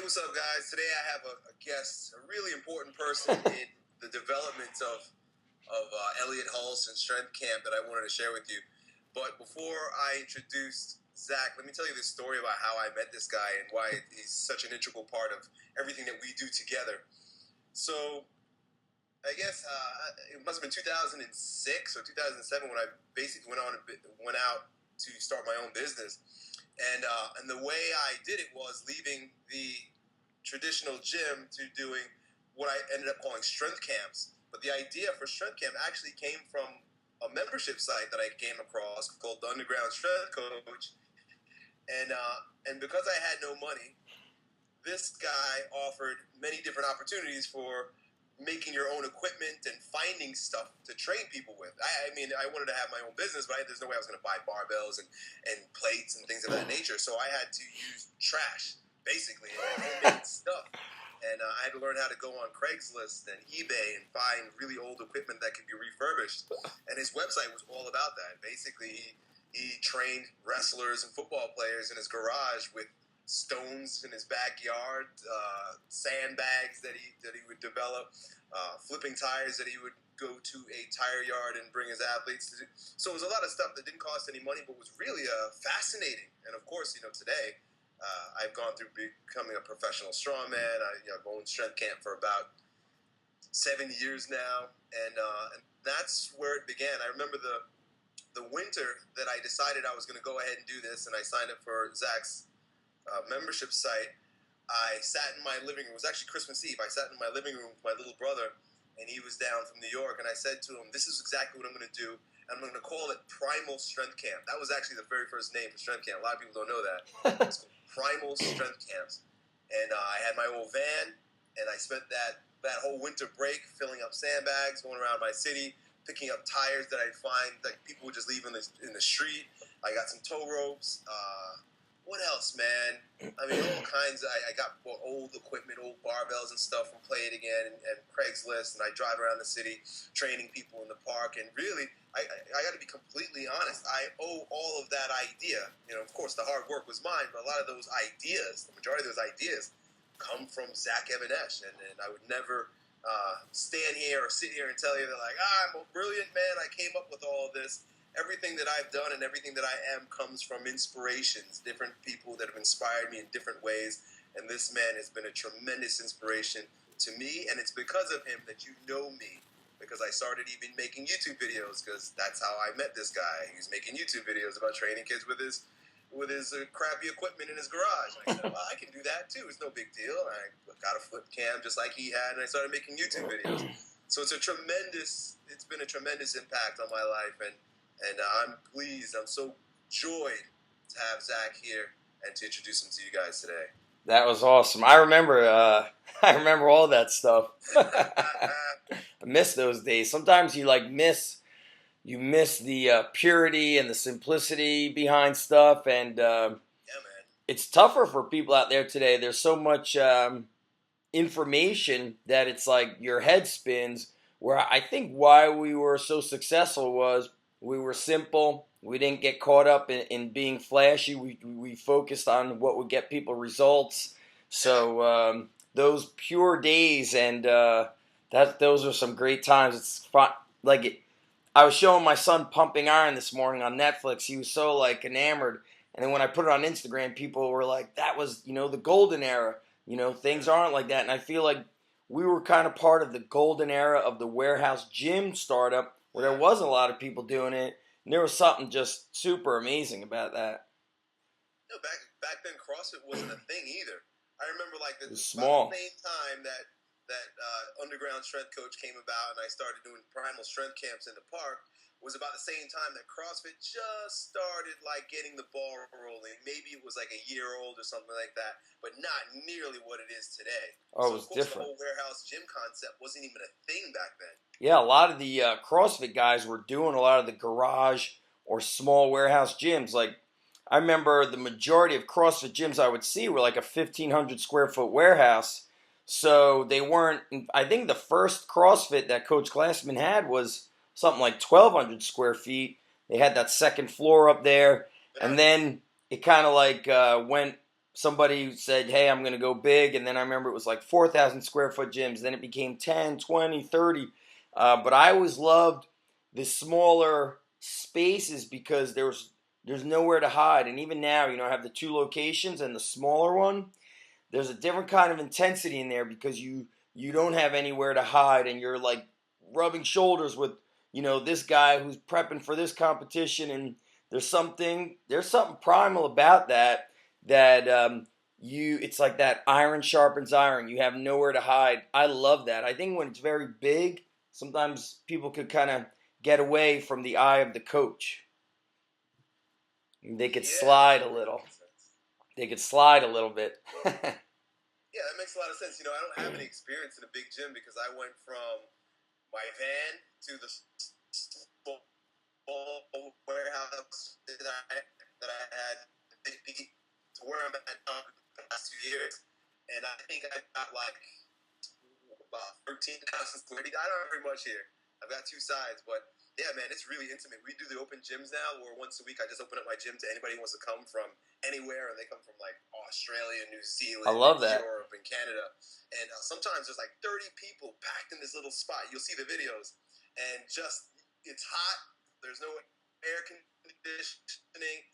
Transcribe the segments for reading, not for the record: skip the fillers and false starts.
what's up, guys? Today I have a guest, a really important person in the development of Elliott Hulse and Strength Camp that I wanted to share with you. But before I introduce Zach, let me tell you this story about how I met this guy and why he's such an integral part of everything that we do together. So I guess it must have been 2006 or 2007 when I basically went out to start my own business. And the way I did it was leaving the traditional gym to doing what I ended up calling strength camps. But the idea for strength camp actually came from a membership site that I came across called the Underground Strength Coach. And because I had no money, this guy offered many different opportunities for making your own equipment and finding stuff to train people with. I mean, I wanted to have my own business, but there's no way I was going to buy barbells and plates and things of that nature. So I had to use trash, basically, and homemade stuff. And I had to learn how to go on Craigslist and eBay and find really old equipment that could be refurbished. And his website was all about that. Basically, he trained wrestlers and football players in his garage with stones in his backyard, sandbags that he would develop, flipping tires that he would go to a tire yard and bring his athletes to do. So it was a lot of stuff that didn't cost any money, but was really fascinating. And of course, today I've gone through becoming a professional strongman. I've owned Strength Camp for about 7 years now, and that's where it began. I remember the winter that I decided I was going to go ahead and do this, and I signed up for Zach's membership site. I sat in my living room. It was actually Christmas Eve. I sat in my living room with my little brother, and he was down from New York, and I said to him, this is exactly what I'm going to do, and I'm going to call it Primal Strength Camp. That was actually the very first name for Strength Camp. A lot of people don't know that. It's called Primal Strength Camps. And I had my old van, and I spent that whole winter break filling up sandbags, going around my city, picking up tires that I'd find that people would just leave in the street. I got some tow ropes. What else, man? I mean, all kinds. I got old equipment, old barbells and stuff from Play It Again and Craigslist, and I drive around the city training people in the park. And really, I got to be completely honest, I owe all of that idea. Of course, the hard work was mine, but a lot of those ideas, the majority of those ideas, come from Zach Emanesh. And I would never stand here or sit here and tell you that, like, I'm a brilliant man, I came up with all of this. Everything that I've done and everything that I am comes from inspirations, different people that have inspired me in different ways. And this man has been a tremendous inspiration to me, and it's because of him that you know me, because I started even making YouTube videos, because that's how I met this guy. He was making YouTube videos about training kids with his crappy equipment in his garage. And I said, well, I can do that too. It's no big deal. And I got a flip cam just like he had, and I started making YouTube videos. So it's been a tremendous impact on my life, and I'm pleased, I'm so joyed to have Zach here and to introduce him to you guys today. That was awesome. I remember all that stuff. I miss those days. Sometimes you miss the purity and the simplicity behind stuff, and yeah, man. It's tougher for people out there today. There's so much information that it's like your head spins, where I think why we were so successful was we were simple. We didn't get caught up in being flashy. We focused on what would get people results. So those pure days, and those are some great times. It's fun. I was showing my son Pumping Iron this morning on Netflix. He was so enamored. And then when I put it on Instagram, people were like, "That was the golden era." Things aren't like that. And I feel like we were kind of part of the golden era of the warehouse gym startup, where there wasn't a lot of people doing it, and there was something just super amazing about that. Back then, CrossFit wasn't a thing either. I remember about the same time that Underground Strength Coach came about, and I started doing primal strength camps in the park, was about the same time that CrossFit just started getting the ball rolling. Maybe it was a year old or something like that, but not nearly what it is today. Oh, it was different. The whole warehouse gym concept wasn't even a thing back then. Yeah, a lot of the CrossFit guys were doing a lot of the garage or small warehouse gyms. I remember the majority of CrossFit gyms I would see were a 1,500 square foot warehouse. So they weren't. I think the first CrossFit that Coach Glassman had was something like 1,200 square feet. They had that second floor up there, and then it kind of went somebody said, hey, I'm going to go big. And then I remember it was like 4,000 square foot gyms. Then it became 10, 20, 30. But I always loved the smaller spaces because there's nowhere to hide. And even now, I have the 2 locations and the smaller one. There's a different kind of intensity in there because you don't have anywhere to hide, and you're like rubbing shoulders with this guy who's prepping for this competition, and there's something primal about that it's like that iron sharpens iron. You have nowhere to hide. I love that. I think when it's very big, sometimes people could kind of get away from the eye of the coach. They could slide a little. They could slide a little bit. Yeah, that makes a lot of sense. I don't have any experience in a big gym because I went from my van to the warehouse that I had to where I'm at now the past 2 years. And I think I got like about 13,000 square feet. I don't have very much here. I've got 2 sides, but yeah, man, it's really intimate. We do the open gyms now where once a week I just open up my gym to anybody who wants to come from anywhere, and they come from like Australia, New Zealand, I love that. Europe, and Canada. And sometimes there's like 30 people packed in this little spot. You'll see the videos, and it's hot. There's no air conditioning.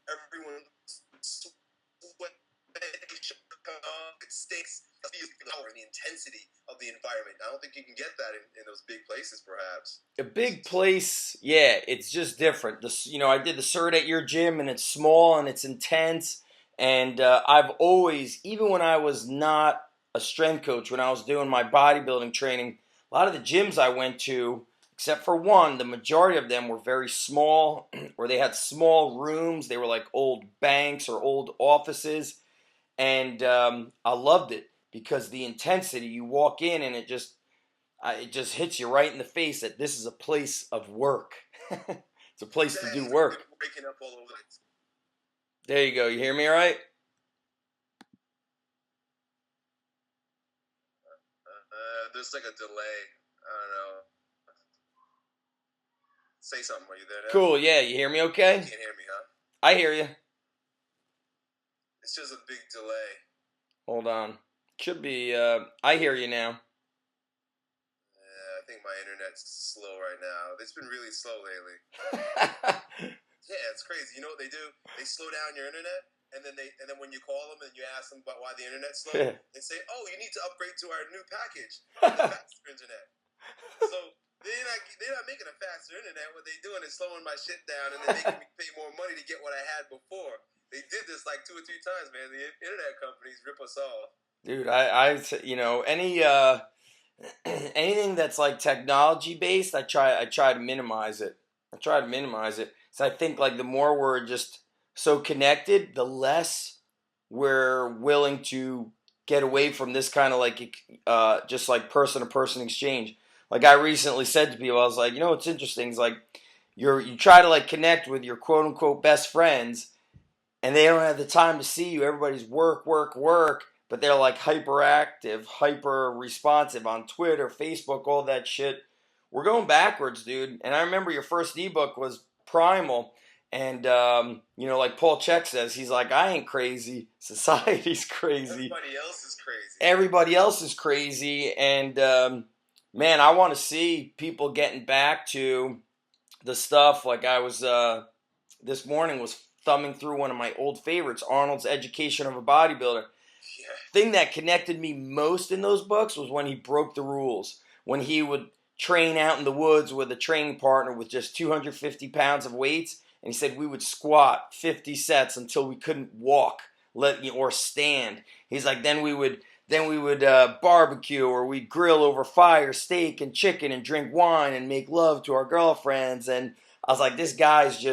Everyone's sweating. It stinks. The power and the intensity of the environment. I don't think you can get that in those big places, perhaps. A big place, yeah, it's just different. I did the CERT at your gym, and it's small and it's intense. And I've always, even when I was not a strength coach, when I was doing my bodybuilding training, a lot of the gyms I went to, except for one, the majority of them were very small, or they had small rooms. They were like old banks or old offices. And I loved it because the intensity, you walk in and it just hits you right in the face that this is a place of work. It's a place to do work. Breaking up all over. There you go. You hear me all right? There's like a delay. I don't know. Say something. Are you there now? Cool. Yeah. You hear me okay? You can't hear me, huh? I hear you. It's just a big delay. Hold on. Should be, I hear you now. Yeah, I think my internet's slow right now. It's been really slow lately. Yeah, it's crazy. You know what they do? They slow down your internet, and then when you call them and you ask them about why the internet's slow, they say, "Oh, you need to upgrade to our new package, the faster internet." So they're not making a faster internet. What they're doing is slowing my shit down, and then making me pay more money to get what I had before. They did this like 2 or 3 times, man. The internet companies rip us off. Dude, anything that's like technology based, I try to minimize it. So I think like the more we're just so connected, the less we're willing to get away from this kind of like just like person to person exchange. Like I recently said to people, I was like, what's interesting is like you try to like connect with your quote unquote best friends, and they don't have the time to see you. Everybody's work, but they're like hyperactive, hyper responsive on Twitter, Facebook, all that shit. We're going backwards, dude. And I remember your first ebook was Primal. And, like Paul Chek says, he's like, I ain't crazy. Society's crazy. Everybody else is crazy. And, man, I want to see people getting back to the stuff. Like I was, this morning was thumbing through one of my old favorites, Arnold's Education of a Bodybuilder. Yeah. Thing that connected me most in those books was when he broke the rules. When he would train out in the woods with a training partner with just 250 pounds of weights, and he said we would squat 50 sets until we couldn't walk, or stand. He's like, then we would barbecue, or we'd grill over fire, steak and chicken, and drink wine and make love to our girlfriends. And I was like, this guy's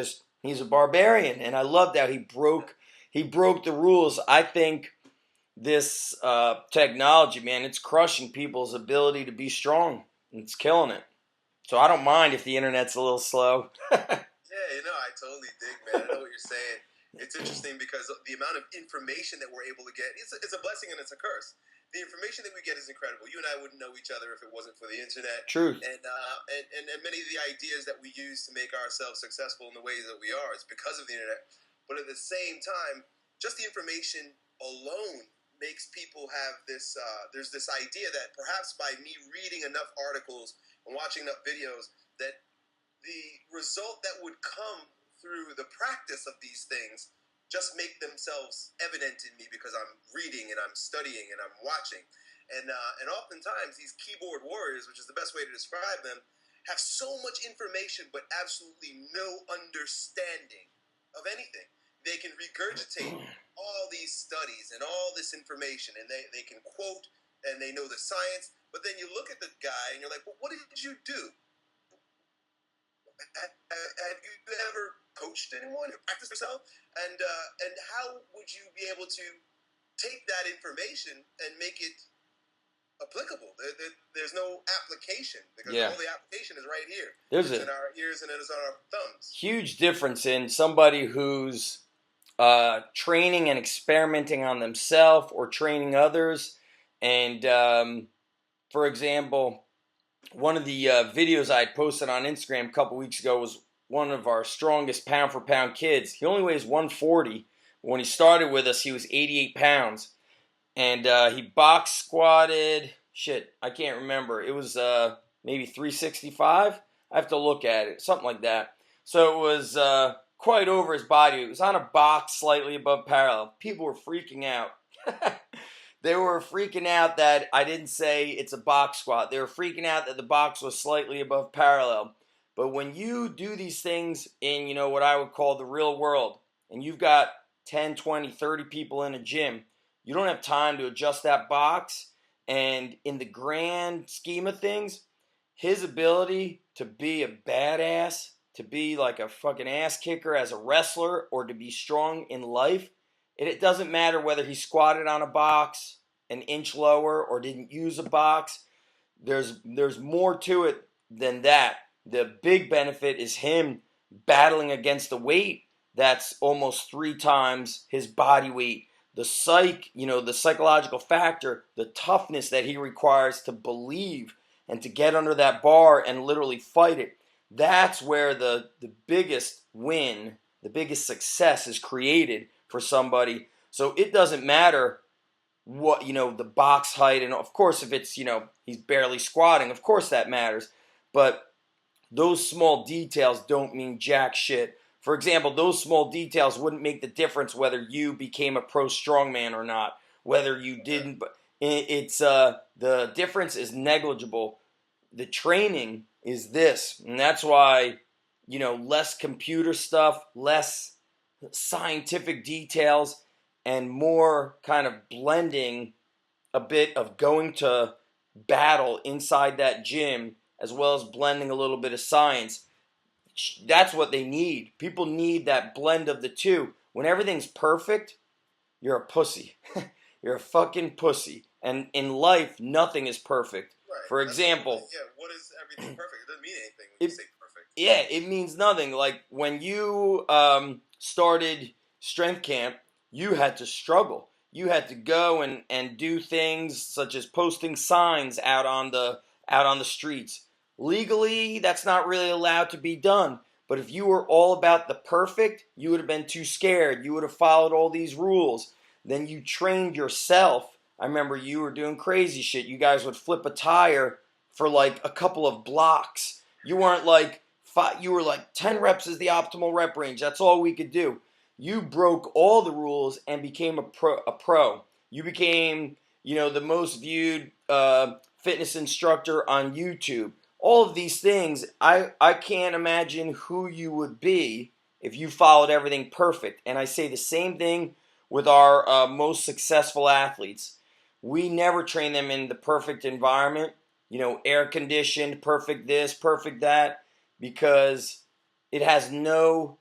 he's a barbarian, and I loved how he broke the rules. I think this technology, man, it's crushing people's ability to be strong. It's killing it. So I don't mind if the internet's a little slow. Yeah, I totally dig, man. I know what you're saying. It's interesting because the amount of information that we're able to get, it's a blessing and it's a curse. The information that we get is incredible. You and I wouldn't know each other if it wasn't for the internet. Truth. And many of the ideas that we use to make ourselves successful in the ways that we are is because of the internet. But at the same time, just the information alone makes people have this, there's this idea that perhaps by me reading enough articles and watching enough videos, that the result that would come through the practice of these things just make themselves evident in me because I'm reading and I'm studying and I'm watching. And oftentimes these keyboard warriors, which is the best way to describe them, have so much information but absolutely no understanding of anything. They can regurgitate all these studies and all this information, and they can quote, and they know the science, but then you look at the guy and you're like, well, what did you do? Have you ever coached anyone or practiced yourself? And how would you be able to take that information and make it applicable? There's no application because all the application is right here. It's in our ears and it's on our thumbs. Huge difference in somebody who's training and experimenting on themselves or training others. And for example, one of the videos I posted on Instagram a couple weeks ago was one of our strongest pound for pound kids. He only weighs 140. When he started with us, he was 88 pounds. And he box squatted, I can't remember. It was maybe 365. I have to look at it, something like that. So it was quite over his body. It was on a box slightly above parallel. People were freaking out. They were freaking out that I didn't say it's a box squat. They were freaking out that the box was slightly above parallel. But when you do these things in, what I would call the real world, and you've got 10, 20, 30 people in a gym, you don't have time to adjust that box. And in the grand scheme of things, his ability to be a badass, to be like a fucking ass kicker as a wrestler, or to be strong in life, it doesn't matter whether he squatted on a box an inch lower or didn't use a box. There's more to it than that. The big benefit is him battling against a weight that's almost 3 times his body weight. The psychological factor, the toughness that he requires to believe and to get under that bar and literally fight it. That's where the biggest win, the biggest success is created for somebody. So it doesn't matter what, the box height. And of course, if it's, he's barely squatting, of course that matters. But those small details don't mean jack shit. For example, those small details wouldn't make the difference whether you became a pro strongman or not, whether you didn't. But it's the difference is negligible. The training is this, and that's why, less computer stuff, less scientific details, and more kind of blending a bit of going to battle inside that gym, as well as blending a little bit of science. That's what they need. People need that blend of the two. When everything's perfect, you're a pussy. You're a fucking pussy. And in life, nothing is perfect. Right. For example, what is everything perfect? It doesn't mean anything when you say perfect. Yeah, it means nothing. Like when you started strength camp, you had to struggle. You had to go and do things such as posting signs out on the streets. Legally, that's not really allowed to be done. But if you were all about the perfect, you would have been too scared. You would have followed all these rules. Then you trained yourself. I remember you were doing crazy shit. You guys would flip a tire for like a couple of blocks. You weren't like, you were like 10 reps is the optimal rep range. That's all we could do. You broke all the rules and became a pro. You became, the most viewed fitness instructor on YouTube. All of these things, I can't imagine who you would be if you followed everything perfect. And I say the same thing with our most successful athletes. We never train them in the perfect environment, air conditioned, perfect this, perfect that, because it has no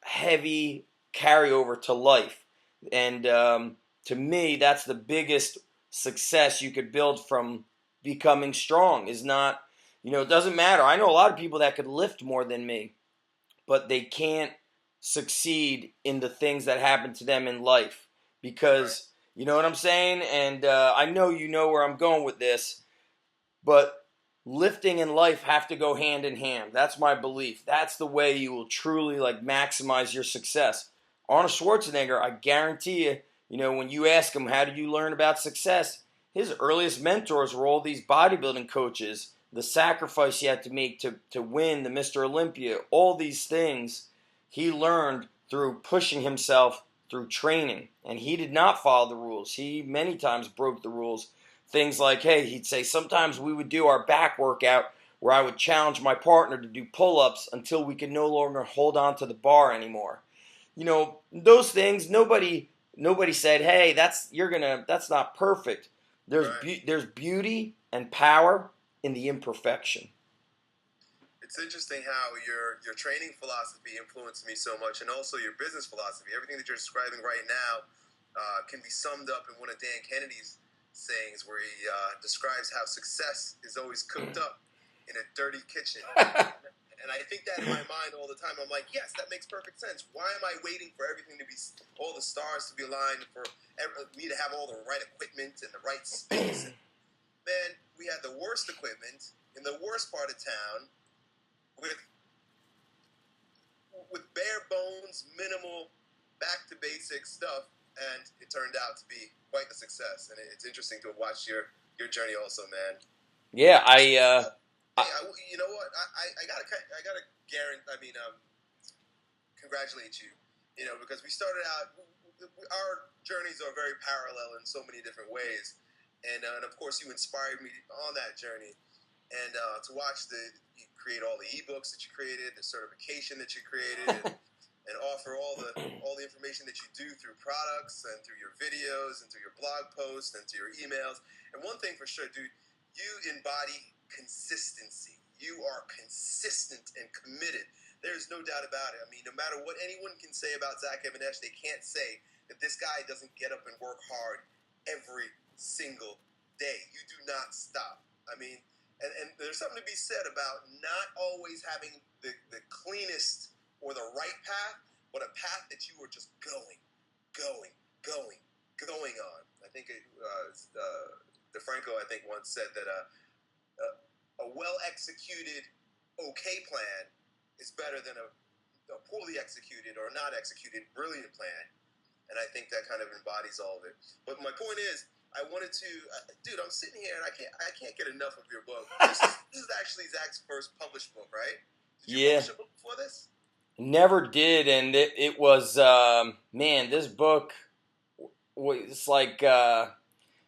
heavy carryover to life. And to me, that's the biggest success you could build from becoming strong. Is not, it doesn't matter. I know a lot of people that could lift more than me, but they can't succeed in the things that happen to them in life because, you know what I'm saying? And I know you know where I'm going with this, but lifting and life have to go hand in hand. That's my belief. That's the way you will truly maximize your success. Arnold Schwarzenegger, I guarantee you, You know, when you ask him, how did you learn about success? His earliest mentors were all these bodybuilding coaches, the sacrifice he had to make to win the Mr. Olympia, all these things he learned through pushing himself through training. And he did not follow the rules. He many times broke the rules. Things like, hey, he'd say, sometimes we would do our back workout where I would challenge my partner to do pull-ups until we could no longer hold on to the bar anymore. You know, those things, nobody said, hey, that's not perfect. There's beauty and power in the imperfection. It's interesting how your training philosophy influenced me so much, and also your business philosophy. Everything that you're describing right now can be summed up in one of Dan Kennedy's sayings, where he describes how success is always cooked up in a dirty kitchen. And I think that in my mind all the time. I'm like, yes, that makes perfect sense. Why am I waiting for everything to be, all the stars to be aligned, for me to have all the right equipment and the right space? And, man, we had the worst equipment in the worst part of town with bare bones, minimal, back to basics stuff, and it turned out to be quite the success. And it's interesting to watch your journey also, man. Yeah, you know what? I gotta congratulate you. You know, because we started out, our journeys are very parallel in so many different ways, and of course you inspired me on that journey, and to watch you create all the ebooks that you created, the certification that you created, and offer all the information that you do through products and through your videos and through your blog posts and through your emails. And one thing for sure, dude, you embody consistency. You are consistent and committed. There's no doubt about it. I mean, no matter what anyone can say about Zach Even-Esh, they can't say that this guy doesn't get up and work hard every single day. You do not stop. I mean, and there's something to be said about not always having the cleanest or the right path, but a path that you are just going on. I think DeFranco, once said that a well-executed okay plan is better than a poorly executed or not executed brilliant plan. And I think that kind of embodies all of it. But my point is, I wanted to, dude, I'm sitting here and I can't get enough of your book. This is actually Zach's first published book, right? Did you publish a book before this? Never did, and it was, man, this book was like,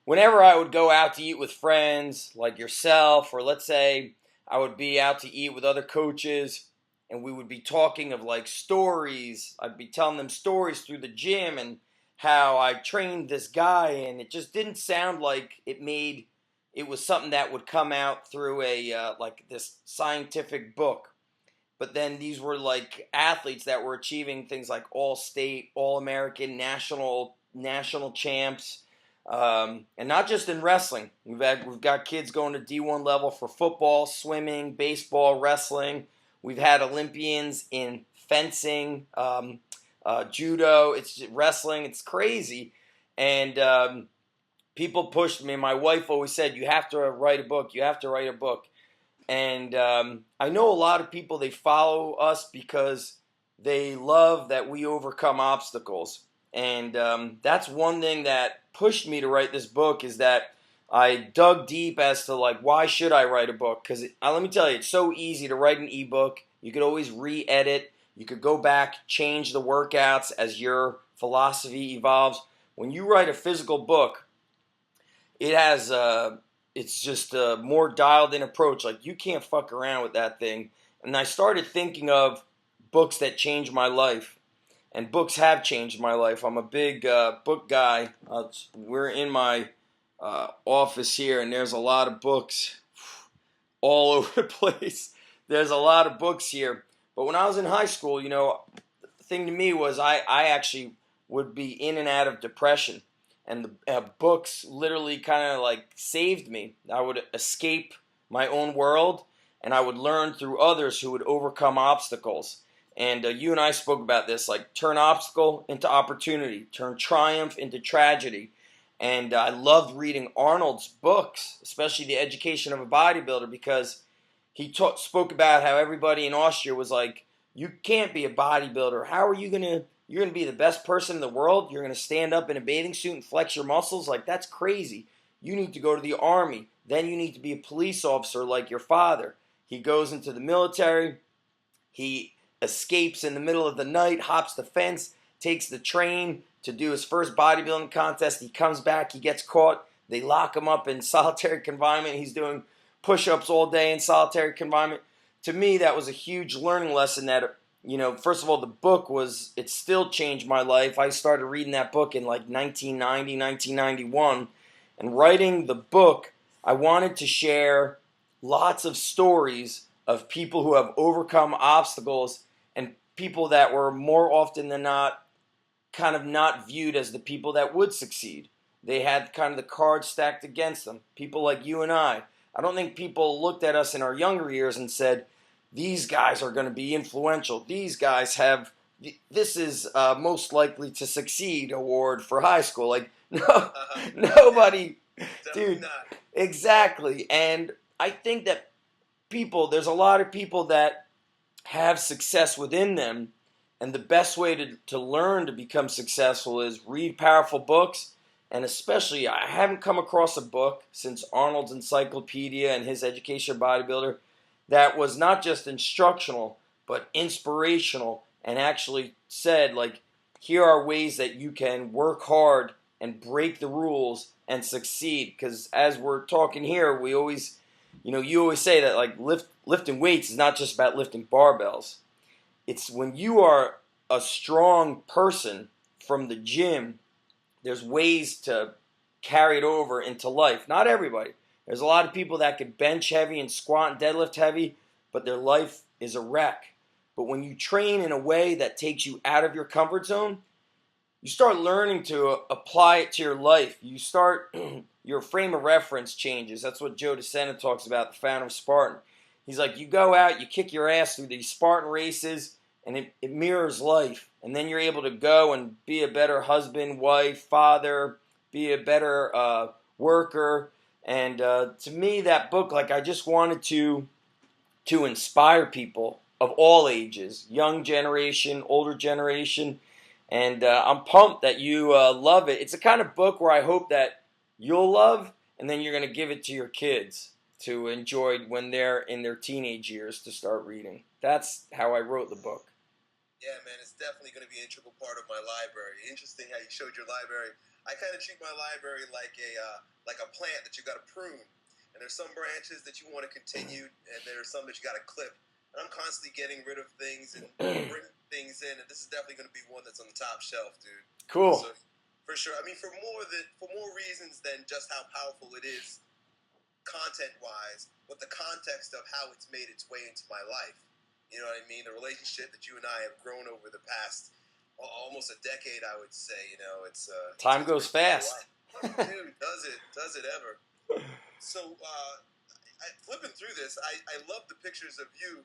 whenever I would go out to eat with friends like yourself, or let's say I would be out to eat with other coaches, and we would be talking of like stories. I'd be telling them stories through the gym and how I trained this guy, and it just didn't sound like it was something that would come out through a like this scientific book. But then these were like athletes that were achieving things like all-state, all-American, national champs, and not just in wrestling. We've got kids going to D1 level for football, swimming, baseball, wrestling. We've had Olympians in fencing, judo. It's wrestling. It's crazy, and people pushed me. My wife always said, "You have to write a book. You have to write a book." And I know a lot of people, they follow us because they love that we overcome obstacles. And that's one thing that pushed me to write this book, is that I dug deep as to, like, why should I write a book? Because let me tell you, it's so easy to write an ebook. You could always re-edit. You could go back, change the workouts as your philosophy evolves. When you write a physical book, it has it's just a more dialed-in approach. Like, you can't fuck around with that thing. And I started thinking of books that changed my life. And books have changed my life. I'm a big book guy. We're in my office here, and there's a lot of books all over the place. There's a lot of books here. But when I was in high school, you know, the thing to me was I actually would be in and out of depression. And the books literally kind of like saved me. I would escape my own world, and I would learn through others who would overcome obstacles. And you and I spoke about this, like turn obstacle into opportunity, turn triumph into tragedy. And I loved reading Arnold's books, especially The Education of a Bodybuilder, because he spoke about how everybody in Austria was like, you can't be a bodybuilder. How are you going to You're going to be the best person in the world. You're going to stand up in a bathing suit and flex your muscles. Like, that's crazy. You need to go to the army. Then you need to be a police officer like your father. He goes into the military. He escapes in the middle of the night, hops the fence, takes the train to do his first bodybuilding contest. He comes back. He gets caught. They lock him up in solitary confinement. He's doing push-ups all day in solitary confinement. To me, that was a huge learning lesson that, first of all, the book it still changed my life. I started reading that book in like 1990, 1991. And writing the book, I wanted to share lots of stories of people who have overcome obstacles and people that were more often than not kind of not viewed as the people that would succeed. They had kind of the cards stacked against them. People like you and I. I don't think people looked at us in our younger years and said, these guys are going to be influential. These guys this is most likely to succeed award for high school. Like, no, nobody, dude, not. Exactly. And I think that there's a lot of people that have success within them. And the best way to learn to become successful is read powerful books. And especially, I haven't come across a book since Arnold's Encyclopedia and his Education of Bodybuilder that was not just instructional, but inspirational and actually said, like, here are ways that you can work hard and break the rules and succeed. Because as we're talking here, we always, you always say that, like, lifting weights is not just about lifting barbells. It's when you are a strong person from the gym, there's ways to carry it over into life. Not everybody. There's a lot of people that could bench heavy and squat and deadlift heavy, but their life is a wreck. But when you train in a way that takes you out of your comfort zone, you start learning to apply it to your life. You start, your frame of reference changes. That's what Joe DeSena talks about, the founder of Spartan. He's like, you go out, you kick your ass through these Spartan races, and it mirrors life. And then you're able to go and be a better husband, wife, father, be a better worker. And to me, that book, like, I just wanted to inspire people of all ages, young generation, older generation. And I'm pumped that you love it. It's the kind of book where I hope that you'll love, and then you're going to give it to your kids to enjoy when they're in their teenage years to start reading. That's how I wrote the book. Yeah, man, it's definitely going to be an integral part of my library. Interesting how you showed your library. I kind of treat my library like a plant that you got to prune. And there's some branches that you want to continue, and there's some that you got to clip. And I'm constantly getting rid of things and bringing things in, and this is definitely going to be one that's on the top shelf, dude. Cool. So, for sure. I mean, for more reasons than just how powerful it is, content-wise, but the context of how it's made its way into my life. You know what I mean? The relationship that you and I have grown over the past almost a decade, I would say. It's time goes fast. Dude, does it ever? So, flipping through this, I love the pictures of you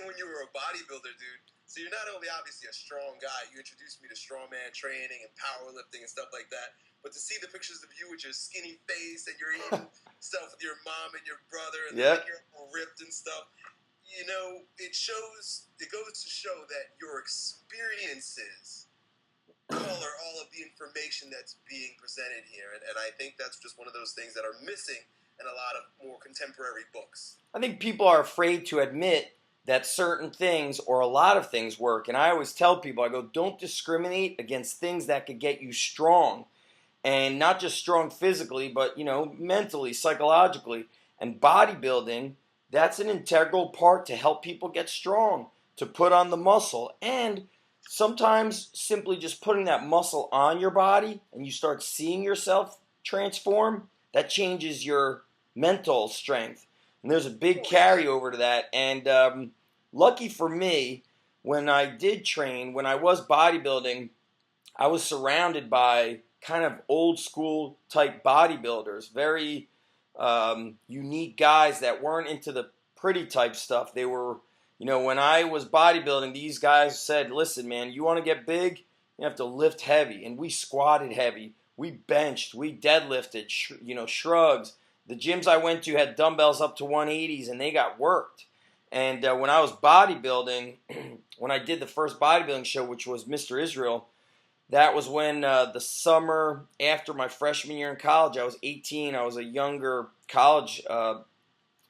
when you were a bodybuilder, dude. So you're not only obviously a strong guy. You introduced me to strongman training and powerlifting and stuff like that. But to see the pictures of you with your skinny face and you're eating stuff with your mom and your brother and like you're all ripped and stuff. It goes to show that your experiences color all of the information that's being presented here. And I think that's just one of those things that are missing in a lot of more contemporary books. I think people are afraid to admit that certain things or a lot of things work. And I always tell people, I go, don't discriminate against things that could get you strong. And not just strong physically, but, mentally, psychologically. And bodybuilding, that's an integral part to help people get strong, to put on the muscle. And sometimes simply just putting that muscle on your body and you start seeing yourself transform, that changes your mental strength. And there's a big carryover to that. And lucky for me, when I did train, when I was bodybuilding, I was surrounded by kind of old school type bodybuilders, very unique guys that weren't into the pretty type stuff. They were, when I was bodybuilding, these guys said, listen, man, you want to get big? You have to lift heavy. And we squatted heavy. We benched. We deadlifted, shrugs. The gyms I went to had dumbbells up to 180s, and they got worked. And when I was bodybuilding, when I did the first bodybuilding show, which was Mr. Israel, that was when the summer after my freshman year in college. I was 18. I was a younger college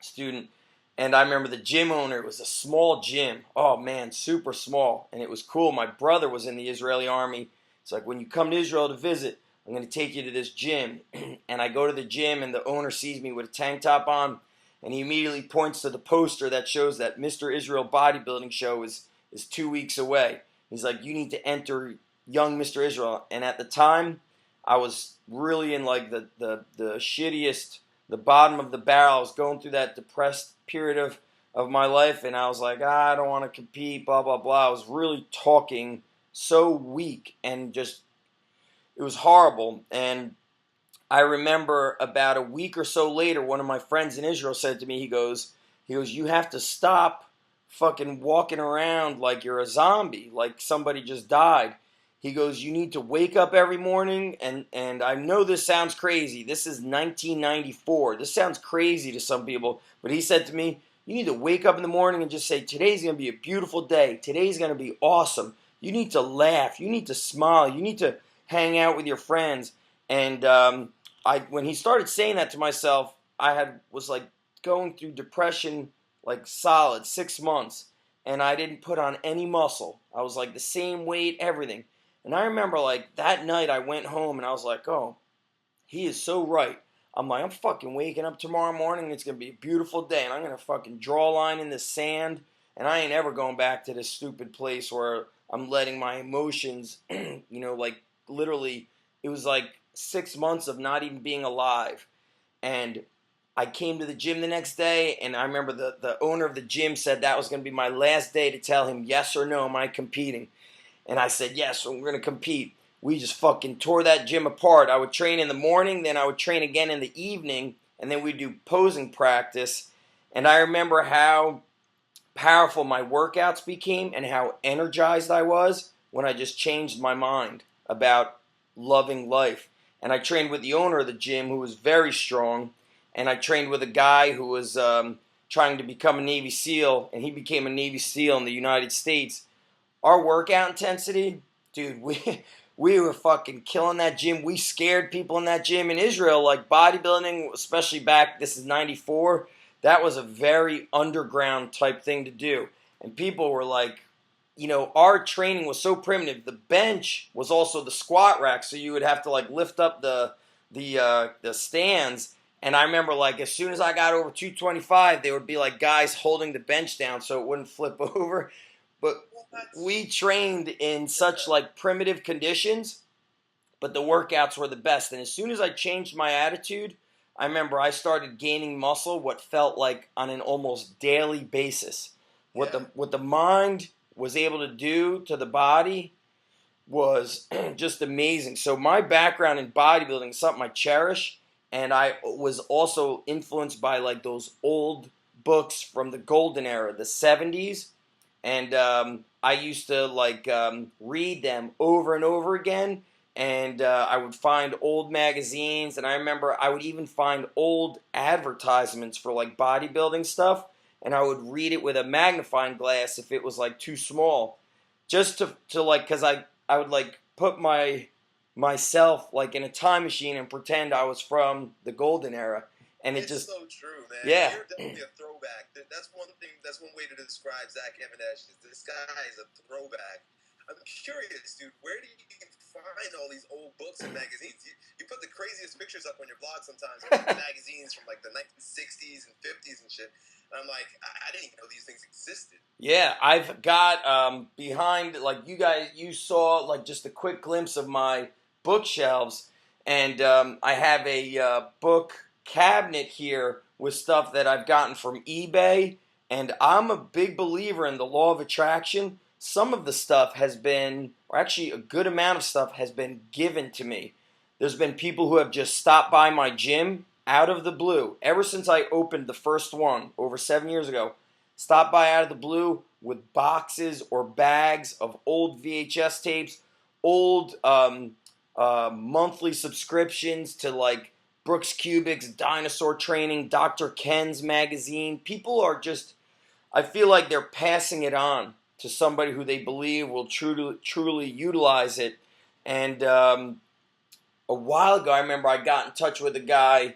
student. And I remember the gym owner, it was a small gym. Oh man, super small. And it was cool. My brother was in the Israeli army. It's like, when you come to Israel to visit, I'm going to take you to this gym. And I go to the gym, and the owner sees me with a tank top on. And he immediately points to the poster that shows that Mr. Israel bodybuilding show is 2 weeks away. He's like, you need to enter young Mr. Israel. And at the time, I was really in like the shittiest, the bottom of the barrel. I was going through that depressed period of my life, and I was like, I don't want to compete, blah, blah, blah. I was really talking so weak, and just, it was horrible. And I remember about a week or so later, one of my friends in Israel said to me, he goes, you have to stop fucking walking around like you're a zombie, like somebody just died. He goes, you need to wake up every morning, and I know this sounds crazy. This is 1994. This sounds crazy to some people, but he said to me, you need to wake up in the morning and just say, today's going to be a beautiful day. Today's going to be awesome. You need to laugh. You need to smile. You need to hang out with your friends. And when he started saying that to myself, was like going through depression like solid 6 months, and I didn't put on any muscle. I was like the same weight, everything. And I remember like that night I went home and I was like, oh, he is so right. I'm like, I'm fucking waking up tomorrow morning. It's going to be a beautiful day, and I'm going to fucking draw a line in the sand, and I ain't ever going back to this stupid place where I'm letting my emotions, like literally, it was like 6 months of not even being alive. And I came to the gym the next day, and I remember the owner of the gym said that was going to be my last day to tell him yes or no, am I competing? And I said, yes, we're going to compete. We just fucking tore that gym apart. I would train in the morning, then I would train again in the evening, and then we'd do posing practice. And I remember how powerful my workouts became and how energized I was when I just changed my mind about loving life. And I trained with the owner of the gym, who was very strong, and I trained with a guy who was trying to become a Navy SEAL, and he became a Navy SEAL in the United States. Our workout intensity, dude, we were fucking killing that gym. We scared people in that gym in Israel. Like bodybuilding, especially back, this is 94, that was a very underground type thing to do. And people were like, our training was so primitive. The bench was also the squat rack, so you would have to like lift up the stands. And I remember like as soon as I got over 225, there would be like guys holding the bench down so it wouldn't flip over. But we trained in such like primitive conditions, but the workouts were the best. And as soon as I changed my attitude, I remember I started gaining muscle, what felt like on an almost daily basis. What the mind was able to do to the body was just amazing. So my background in bodybuilding is something I cherish, and I was also influenced by like those old books from the golden era, the 70s. And I used to like read them over and over again, and I would find old magazines, and I remember I would even find old advertisements for like bodybuilding stuff, and I would read it with a magnifying glass if it was like too small, just to like, because I would like put myself like in a time machine and pretend I was from the golden era. And it's just so true, man. Yeah. You're definitely a throwback. That's one thing. That's one way to describe Zach Evanesh. This guy is a throwback. I'm curious, dude. Where do you find all these old books and magazines? You put the craziest pictures up on your blog sometimes, like magazines from like the 1960s and 50s and shit. And I'm like, I didn't even know these things existed. Yeah, I've got behind, like you saw like just a quick glimpse of my bookshelves, and I have a book cabinet here with stuff that I've gotten from eBay, and I'm a big believer in the law of attraction. Some of the stuff has been, or actually a good amount of stuff has been given to me. There's been people who have just stopped by my gym out of the blue. Ever since I opened the first one over 7 years ago, stopped by out of the blue with boxes or bags of old VHS tapes, old monthly subscriptions to like Brooks Kubik's Dinosaur Training, Dr. Ken's magazine. People are just, I feel like they're passing it on to somebody who they believe will truly utilize it. And a while ago, I remember I got in touch with a guy.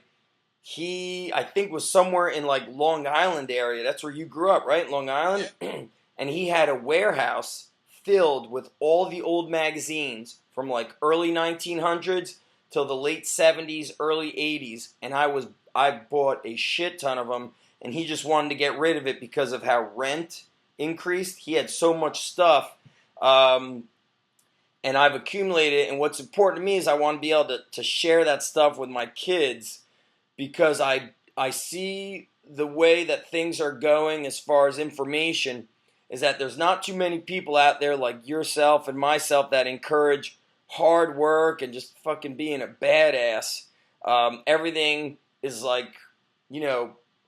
He, I think, was somewhere in like Long Island area. That's where you grew up, right? Long Island? Yeah. And he had a warehouse filled with all the old magazines from like early 1900s till the late 70s, early 80s. And I bought a shit ton of them. And he just wanted to get rid of it because of how rent increased. He had so much stuff. And I've accumulated it. And what's important to me is I want to be able to share that stuff with my kids, because I see the way that things are going as far as information is that there's not too many people out there like yourself and myself that encourage hard work and just fucking being a badass. Everything is like,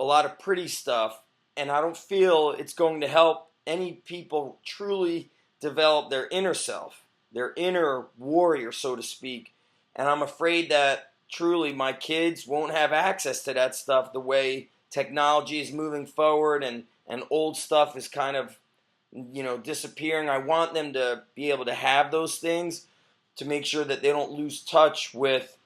a lot of pretty stuff, and I don't feel it's going to help any people truly develop their inner self, their inner warrior, so to speak. And I'm afraid that truly my kids won't have access to that stuff the way technology is moving forward, and old stuff is kind of disappearing. I want them to be able to have those things to make sure that they don't lose touch with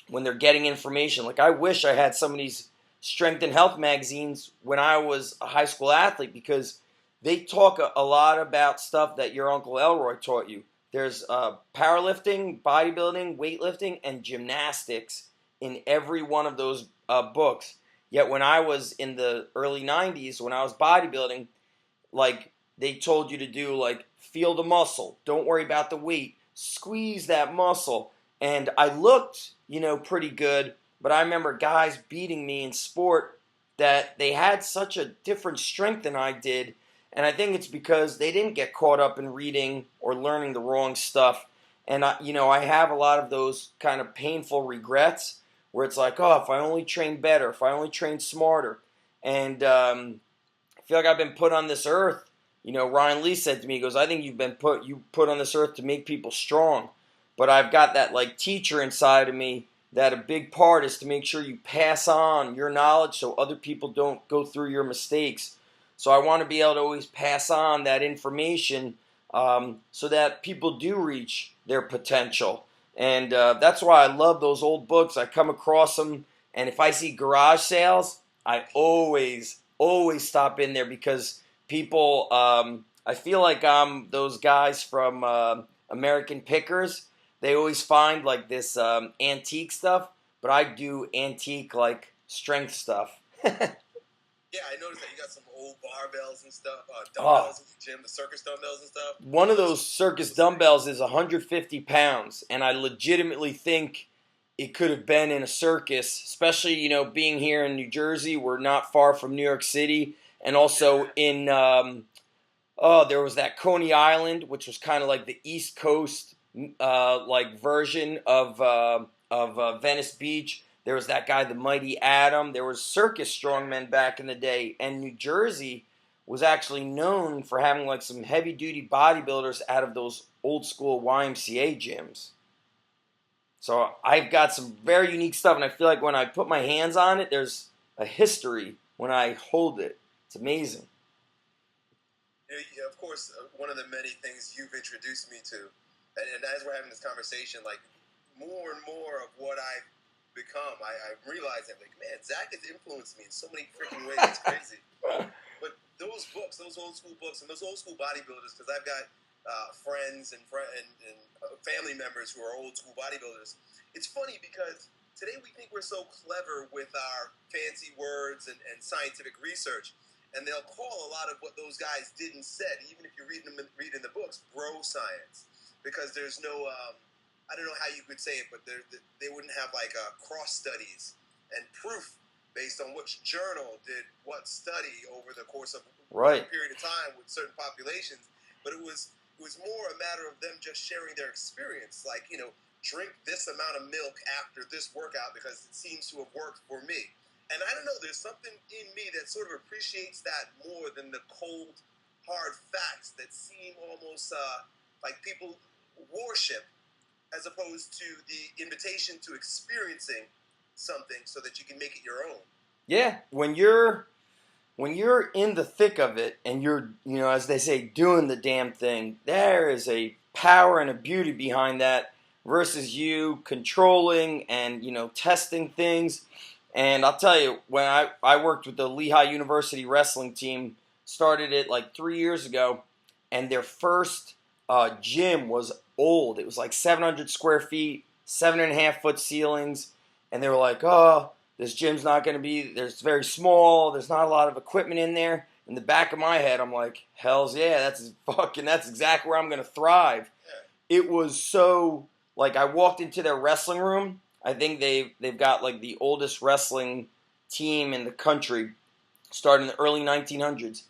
when they're getting information. Like, I wish I had some of these strength and health magazines when I was a high school athlete, because they talk a lot about stuff that your Uncle Elroy taught you. There's powerlifting, bodybuilding, weightlifting, and gymnastics in every one of those books. Yet when I was in the early 90s, when I was bodybuilding, like, they told you to do, like, feel the muscle. Don't worry about the weight. Squeeze that muscle. And I looked, pretty good, but I remember guys beating me in sport that they had such a different strength than I did. And I think it's because they didn't get caught up in reading or learning the wrong stuff. And, I have a lot of those kind of painful regrets where it's like, oh, if I only trained better, if I only trained smarter. And I feel like I've been put on this earth. Ryan Lee said to me, he goes, I think you put on this earth to make people strong. But I've got that, like, teacher inside of me that a big part is to make sure you pass on your knowledge so other people don't go through your mistakes. So I want to be able to always pass on that information so that people do reach their potential. And that's why I love those old books. I come across them, and if I see garage sales, I always stop in there, because people, I feel like I'm those guys from American Pickers. They always find like this antique stuff, but I do antique, like, strength stuff. Yeah, I noticed that you got some old barbells and stuff, dumbbells in the gym, the circus dumbbells and stuff. One of those circus dumbbells is 150 pounds, and I legitimately think it could have been in a circus, especially, being here in New Jersey. We're not far from New York City, and also in, there was that Coney Island, which was kind of like the East Coast like version of Venice Beach. There was that guy, the Mighty Atom. There was circus strongmen back in the day. And New Jersey was actually known for having like some heavy-duty bodybuilders out of those old-school YMCA gyms. So I've got some very unique stuff, and I feel like when I put my hands on it, there's a history when I hold it. It's amazing. Yeah, of course, one of the many things you've introduced me to, and as we're having this conversation, like, more and more of what I've become, I realize that, like, man, Zach has influenced me in so many freaking ways. It's crazy. But those books, those old school books, and those old school bodybuilders, because I've got friends and family members who are old school bodybuilders. It's funny because today we think we're so clever with our fancy words and scientific research, and they'll call a lot of what those guys did and said, even if you read in the books, bro science, because there's no I don't know how you could say it, but they wouldn't have like cross studies and proof based on which journal did what study over the course of a period of time with certain populations. But it was more a matter of them just sharing their experience, like, drink this amount of milk after this workout because it seems to have worked for me. And I don't know, there's something in me that sort of appreciates that more than the cold, hard facts that seem almost like people worship, as opposed to the invitation to experiencing something so that you can make it your own. Yeah, when you're when you're in the thick of it and you're, as they say, doing the damn thing, there is a power and a beauty behind that versus you controlling and, testing things. And I'll tell you, when I worked with the Lehigh University wrestling team, started it like 3 years ago, and their first gym was old. It was like 700 square feet, 7.5-foot ceilings, and they were like, oh, this gym's not going to be, it's very small, there's not a lot of equipment in there. In the back of my head, I'm like, hells yeah, that's exactly where I'm going to thrive. It was so, like, I walked into their wrestling room. I think they've got like the oldest wrestling team in the country, started in the early 1900s.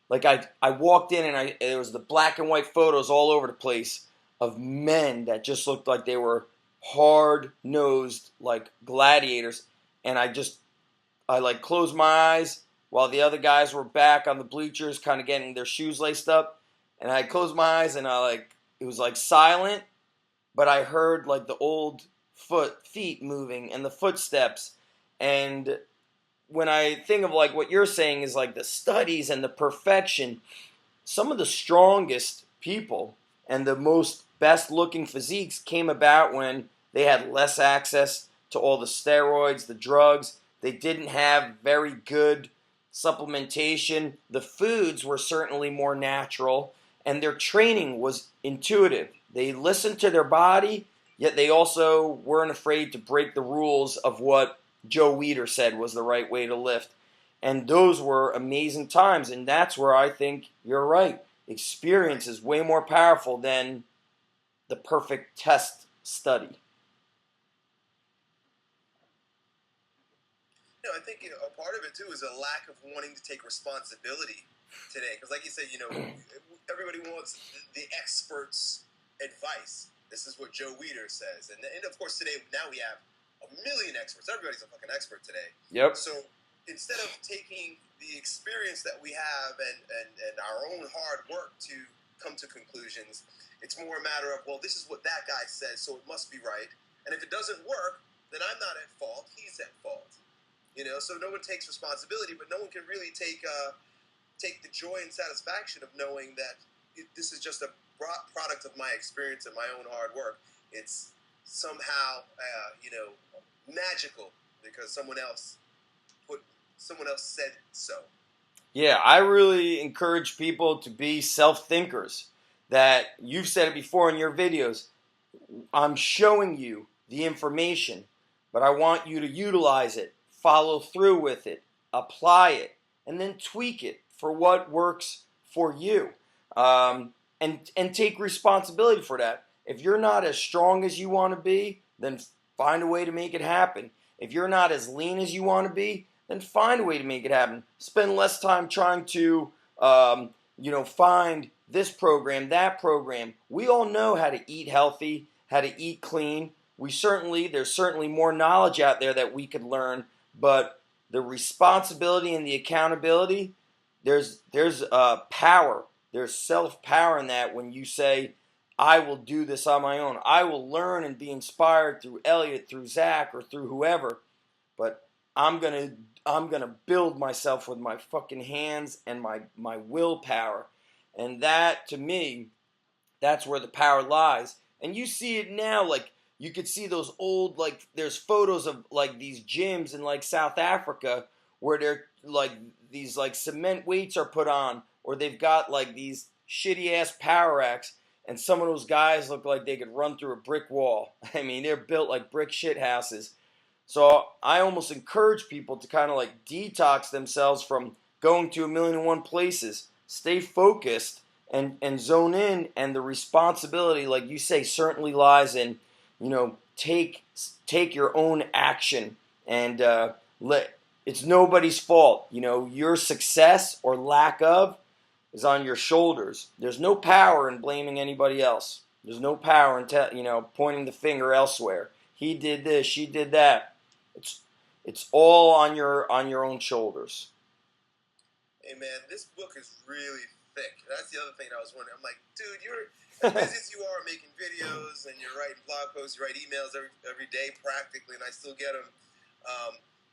Like I walked in and there was the black and white photos all over the place of men that just looked like they were hard-nosed, like gladiators. And I like closed my eyes while the other guys were back on the bleachers kind of getting their shoes laced up. And I closed my eyes and it was like silent, but I heard like the old feet moving and the footsteps. And when I think of like what you're saying is like the studies and the perfection, some of the strongest people and the most best looking physiques came about when they had less access to all the steroids, the drugs. They didn't have very good supplementation. The foods were certainly more natural, and their training was intuitive. They listened to their body, yet they also weren't afraid to break the rules of what Joe Weider said was the right way to lift. And those were amazing times, and that's where I think you're right. Experience is way more powerful than the perfect test study. I think a part of it too is a lack of wanting to take responsibility today. Because, like you said, everybody wants the expert's advice. This is what Joe Weider says, and of course today now we have a million experts. Everybody's a fucking expert today. Yep. So instead of taking the experience that we have and our own hard work to come to conclusions, it's more a matter of, well, this is what that guy says, so it must be right. And if it doesn't work, then I'm not at fault. He's at fault. So no one takes responsibility, but no one can really take the joy and satisfaction of knowing that this is just a product of my experience and my own hard work. It's somehow, magical because someone else said so. Yeah, I really encourage people to be self-thinkers. That you've said it before in your videos. I'm showing you the information, but I want you to utilize it, follow through with it, apply it, and then tweak it for what works for you. And take responsibility for that. If you're not as strong as you want to be, then find a way to make it happen. If you're not as lean as you want to be, then find a way to make it happen. Spend less time trying to, find this program, that program. We all know how to eat healthy, how to eat clean. There's certainly more knowledge out there that we could learn, but the responsibility and the accountability, there's power. There's self-power in that when you say, I will do this on my own. I will learn and be inspired through Elliott, through Zach, or through whoever. But I'm gonna build myself with my fucking hands and my willpower. And that, to me, that's where the power lies. And you see it now, like, you could see those old, like, there's photos of, like, these gyms in, like, South Africa where they're, like, these, like, cement weights are put on, or they've got, like, these shitty-ass power racks, and some of those guys look like they could run through a brick wall. I mean, they're built like brick shit houses. So I almost encourage people to kind of, like, detox themselves from going to 1,000,001 places. Stay focused and zone in, and the responsibility, like you say, certainly lies in, take your own action, and it's nobody's fault. Your success or lack of is on your shoulders. There's no power in blaming anybody else. There's no power in pointing the finger elsewhere. He did this, she did that. It's all on your own shoulders. Hey man, this book is really thick. That's the other thing I was wondering. I'm like, dude, you're as busy as you are making videos and you're writing blog posts, you write emails every day practically, and I still get them.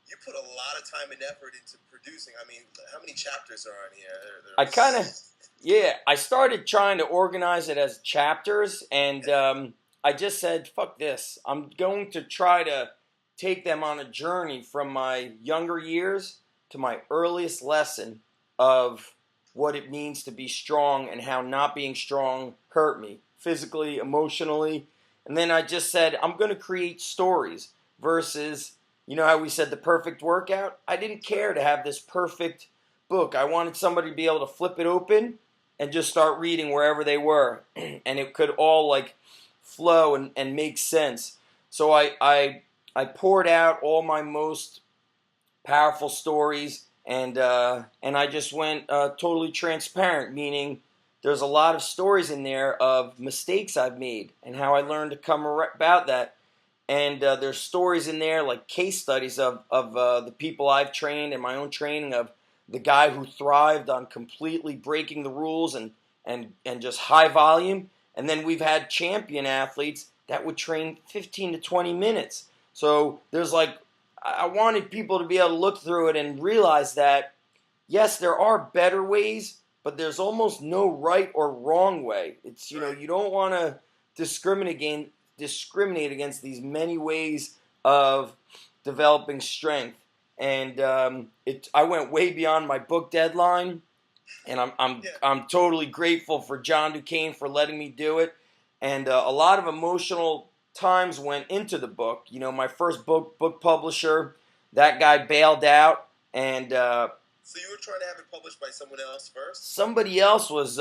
you put a lot of time and effort into producing. I mean, how many chapters are on here? I kind of, yeah, I started trying to organize it as chapters, and I just said, fuck this. I'm going to try to take them on a journey from my younger years to my earliest lesson of what it means to be strong and how not being strong hurt me physically, emotionally. And then I just said, I'm going to create stories versus, you know how we said the perfect workout? I didn't care to have this perfect book. I wanted somebody to be able to flip it open and just start reading wherever they were. And it could all like flow and make sense. So I poured out all my most powerful stories, and I just went totally transparent, meaning there's a lot of stories in there of mistakes I've made and how I learned to come about that. And there's stories in there like case studies of the people I've trained and my own training of the guy who thrived on completely breaking the rules and just high volume. And then we've had champion athletes that would train 15 to 20 minutes. So there's like, I wanted people to be able to look through it and realize that, yes, there are better ways, but there's almost no right or wrong way. It's, you know, you don't want to discriminate against these many ways of developing strength. And I went way beyond my book deadline, and I'm totally grateful for John Duquesne for letting me do it. And a lot of emotional times went into the book. You know, my first book publisher, that guy bailed out, and so you were trying to have it published by someone else first? Somebody else was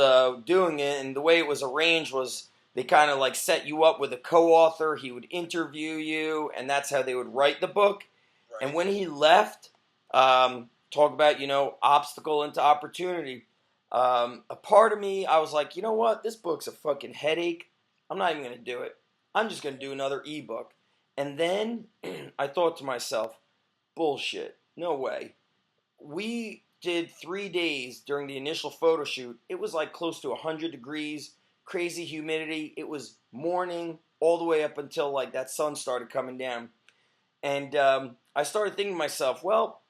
doing it, and the way it was arranged was they kind of like set you up with a co-author. He would interview you, and that's how they would write the book. Right. And when he left, talk about, you know, obstacle into opportunity. A part of me, I was like, you know what? This book's a fucking headache. I'm not even going to do it. I'm just going to do another ebook. And then I thought to myself, bullshit. No way. We did 3 days during the initial photo shoot. It was like close to 100 degrees, crazy humidity. It was morning all the way up until like that sun started coming down. And I started thinking to myself, well,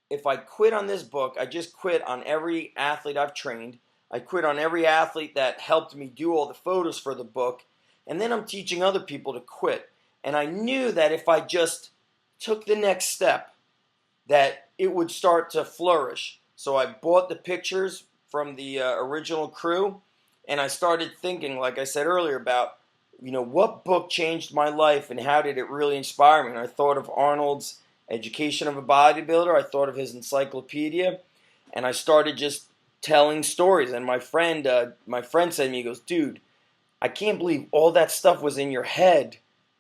if I quit on this book, I just quit on every athlete I've trained. I quit on every athlete that helped me do all the photos for the book. And then I'm teaching other people to quit. And I knew that if I just took the next step, that it would start to flourish. So I bought the pictures from the original crew, and I started thinking, like I said earlier, about, you know, what book changed my life and how did it really inspire me? And I thought of Arnold's Education of a Bodybuilder. I thought of his Encyclopedia, and I started just telling stories. And my friend said to me, he goes, dude, I can't believe all that stuff was in your head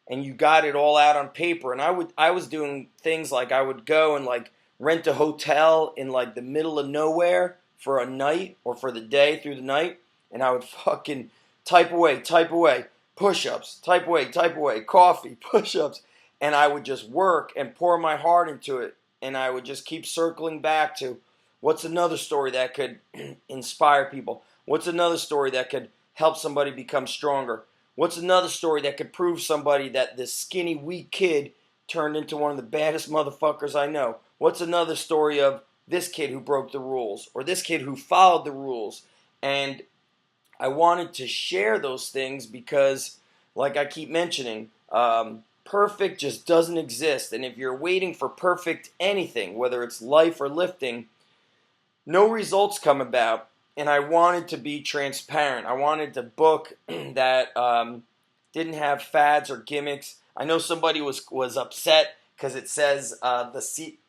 and you got it all out on paper. And I was doing things like I would go and like rent a hotel in like the middle of nowhere for a night or for the day through the night, and I would fucking type away, push-ups, type away, coffee, push-ups, and I would just work and pour my heart into it, and I would just keep circling back to what's another story that could inspire people? What's another story that could help somebody become stronger? What's another story that could prove somebody that this skinny, weak kid turned into one of the baddest motherfuckers I know? What's another story of this kid who broke the rules or this kid who followed the rules? And I wanted to share those things because, like I keep mentioning, perfect just doesn't exist. And if you're waiting for perfect anything, whether it's life or lifting, no results come about. And I wanted to be transparent. I wanted a book that didn't have fads or gimmicks. I know somebody was upset because it says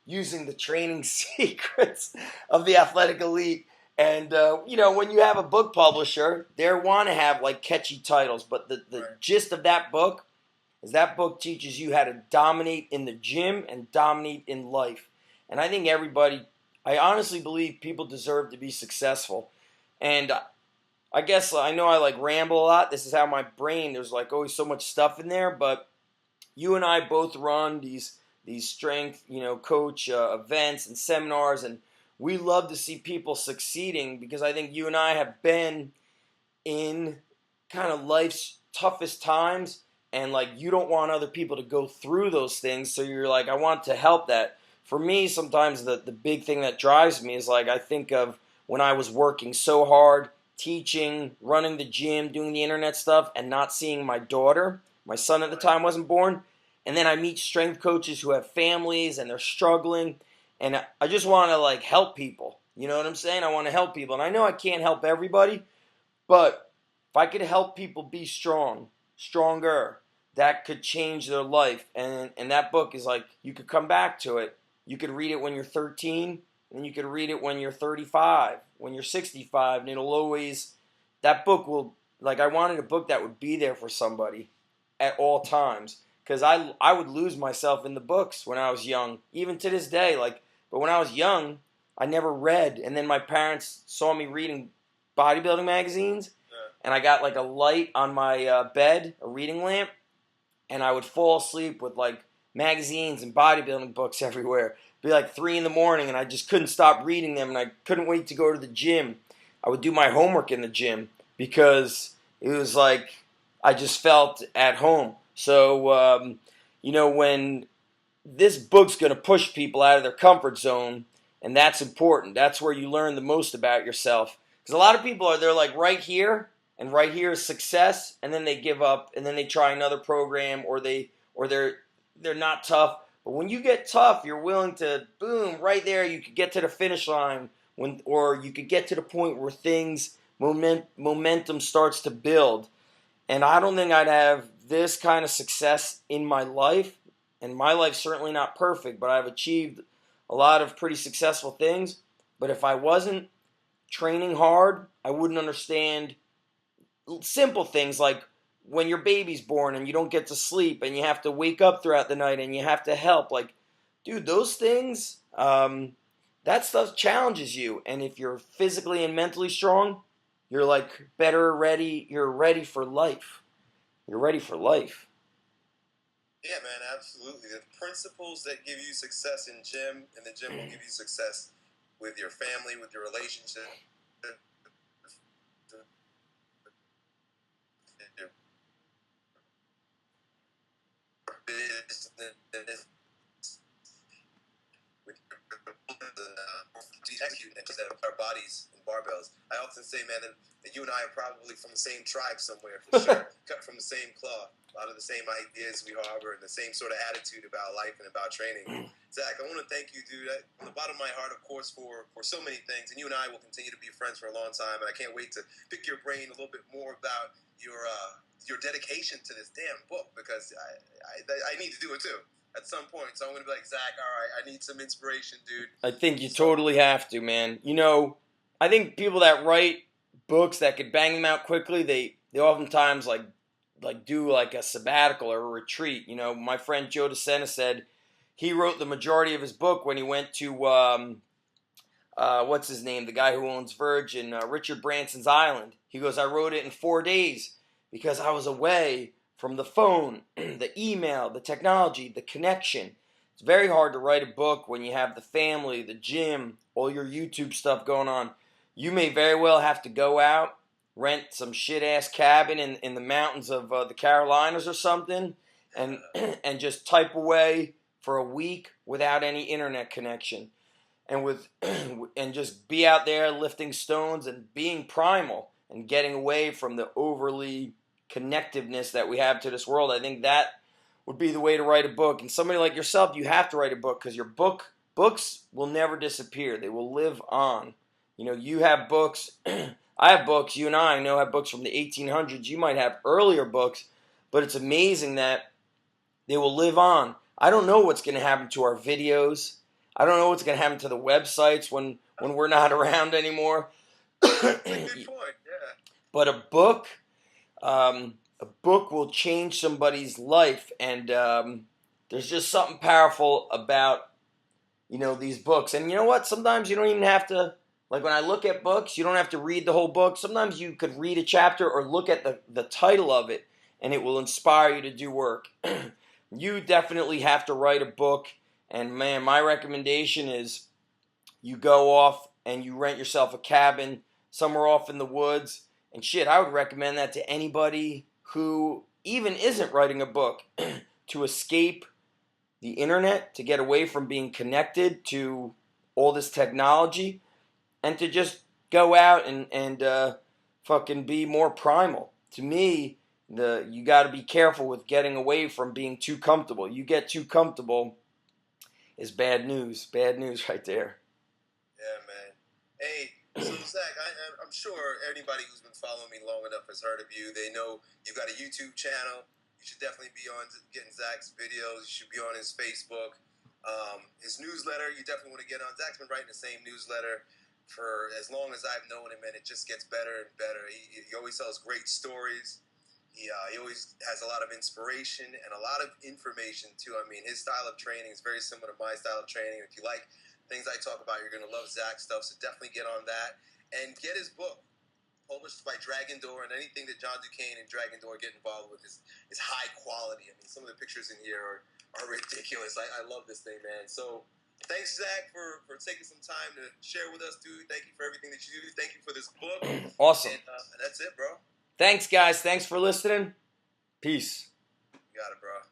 using the training secrets of the athletic elite. And, you know, when you have a book publisher, they want to have like catchy titles. But the gist of that book is that book teaches you how to dominate in the gym and dominate in life. And I think I honestly believe people deserve to be successful. And I guess I know I like ramble a lot. This is how my brain, there's like always so much stuff in there. But you and I both run these strength, you know, coach events and seminars. And we love to see people succeeding because I think you and I have been in kind of life's toughest times. And like you don't want other people to go through those things. So you're like, I want to help that. for me, sometimes the big thing that drives me is like I think of when I was working so hard, teaching, running the gym, doing the internet stuff, and not seeing my daughter. My son at the time wasn't born. And then I meet strength coaches who have families and they're struggling. And I just want to like help people. You know what I'm saying? I want to help people. And I know I can't help everybody, but if I could help people be stronger, that could change their life. And that book is like, you could come back to it. You could read it when you're 13, and you could read it when you're 35, when you're 65, and it'll always, that book will, like I wanted a book that would be there for somebody at all times. Because I would lose myself in the books when I was young, even to this day. But when I was young, I never read. And then my parents saw me reading bodybuilding magazines, and I got like a light on my bed, a reading lamp, and I would fall asleep with like magazines and bodybuilding books everywhere. It'd be like 3 in the morning, and I just couldn't stop reading them, and I couldn't wait to go to the gym. I would do my homework in the gym because it was like I just felt at home. So, when this book's going to push people out of their comfort zone, and that's important. That's where you learn the most about yourself. Because a lot of people they're like right here, and right here is success, and then they give up, and then they try another program, or they're not tough. But when you get tough, you're willing to, boom, right there, you could get to the finish line, or you could get to the point where momentum starts to build. And I don't think I'd have this kind of success in my life. And my life's certainly not perfect, but I've achieved a lot of pretty successful things. But if I wasn't training hard, I wouldn't understand simple things like when your baby's born and you don't get to sleep and you have to wake up throughout the night and you have to help. Like, dude, those things, that stuff challenges you. And if you're physically and mentally strong, you're like ready. You're ready for life. You're ready for life. Yeah, man, absolutely. The principles that give you success in gym, and the gym will give you success with your family, with your relationship, execute instead of our bodies and barbells. I often say, man, that you and I are probably from the same tribe somewhere, for sure, cut from the same cloth. A lot of the same ideas we harbor and the same sort of attitude about life and about training. Zach, I want to thank you, dude, from the bottom of my heart, of course, for so many things. And you and I will continue to be friends for a long time. And I can't wait to pick your brain a little bit more about your dedication to this damn book, because I need to do it too at some point. So I'm going to be like, Zach, all right, I need some inspiration, dude. I think you totally have to, man. I think people that write books that could bang them out quickly, they oftentimes like do like a sabbatical or a retreat. My friend Joe DeSena said he wrote the majority of his book when he went to what's his name, the guy who owns Virgin, Richard Branson's island. He goes, I wrote it in 4 days because I was away from the phone, the email, the technology, the connection. It's very hard to write a book when you have the family, the gym, all your YouTube stuff going on. You may very well have to go out, rent some shit-ass cabin in the mountains of the Carolinas or something, and just type away for a week without any internet connection. And just be out there lifting stones and being primal and getting away from the overly connectiveness that we have to this world. I think that would be the way to write a book. And somebody like yourself, you have to write a book because your books will never disappear. They will live on. You have books. I have books. You and I know have books from the 1800s. You might have earlier books, but it's amazing that they will live on. I don't know what's going to happen to our videos. I don't know what's going to happen to the websites when we're not around anymore. That's a good point, yeah. But a book will change somebody's life, and there's just something powerful about these books. And you know what? Sometimes you don't even have to. Like when I look at books, you don't have to read the whole book. Sometimes you could read a chapter or look at the title of it, and it will inspire you to do work. You definitely have to write a book. And man, my recommendation is you go off and you rent yourself a cabin somewhere off in the woods. And shit, I would recommend that to anybody who even isn't writing a book to escape the internet, to get away from being connected to all this technology, and to just go out and fucking be more primal. To me, you got to be careful with getting away from being too comfortable. You get too comfortable, is bad news. Bad news right there. Yeah, man. Hey, so Zach, I'm sure anybody who's been following me long enough has heard of you. They know you got a YouTube channel. You should definitely be on getting Zach's videos. You should be on his Facebook. His newsletter, you definitely want to get on. Zach's been writing the same newsletter for as long as I've known him, and it just gets better and better. He always tells great stories. He always has a lot of inspiration and a lot of information, too. I mean, his style of training is very similar to my style of training. If you like things I talk about, you're going to love Zach's stuff, so definitely get on that. And get his book, published by Dragon Door, and anything that John Duquesne and Dragon Door get involved with is high quality. I mean, some of the pictures in here are ridiculous. I love this thing, man. So thanks, Zach, for taking some time to share with us, dude. Thank you for everything that you do. Thank you for this book. Awesome. And that's it, bro. Thanks, guys. Thanks for listening. Peace. You got it, bro.